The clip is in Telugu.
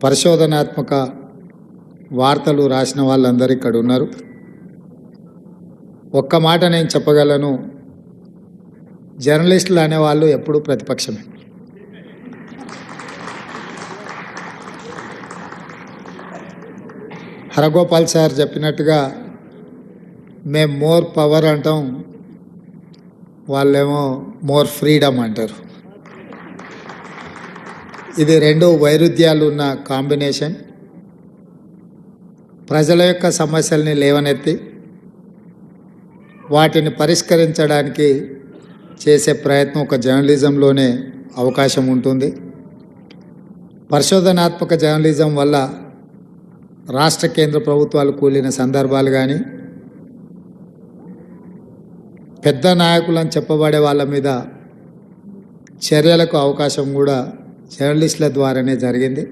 పరిశోధనాత్మక వార్తలు రాసిన వాళ్ళందరూ ఇక్కడ ఉన్నారు. ఒక్క మాట నేను చెప్పగలను, జర్నలిస్టులు అనేవాళ్ళు ఎప్పుడూ ప్రతిపక్షమే. హరగోపాల్ సార్ చెప్పినట్టుగా మేము మోర్ పవర్ అంటాం, వాళ్ళేమో మోర్ ఫ్రీడమ్ అంటారు. ఇది రెండు వైరుధ్యాలు ఉన్న కాంబినేషన్. ప్రజల యొక్క సమస్యల్ని లేవనెత్తి వాటిని పరిష్కరించడానికి చేసే ప్రయత్నం ఒక జర్నలిజంలోనే అవకాశం ఉంటుంది. పరిశోధనాత్మక జర్నలిజం వల్ల రాష్ట్ర కేంద్ర ప్రభుత్వాలు కూలిన సందర్భాలు కానీ, పెద్ద నాయకులని చెప్పబడే వాళ్ళ మీద చర్యలకు అవకాశం కూడా జర్నలిస్టుల ద్వారానే జరిగింది.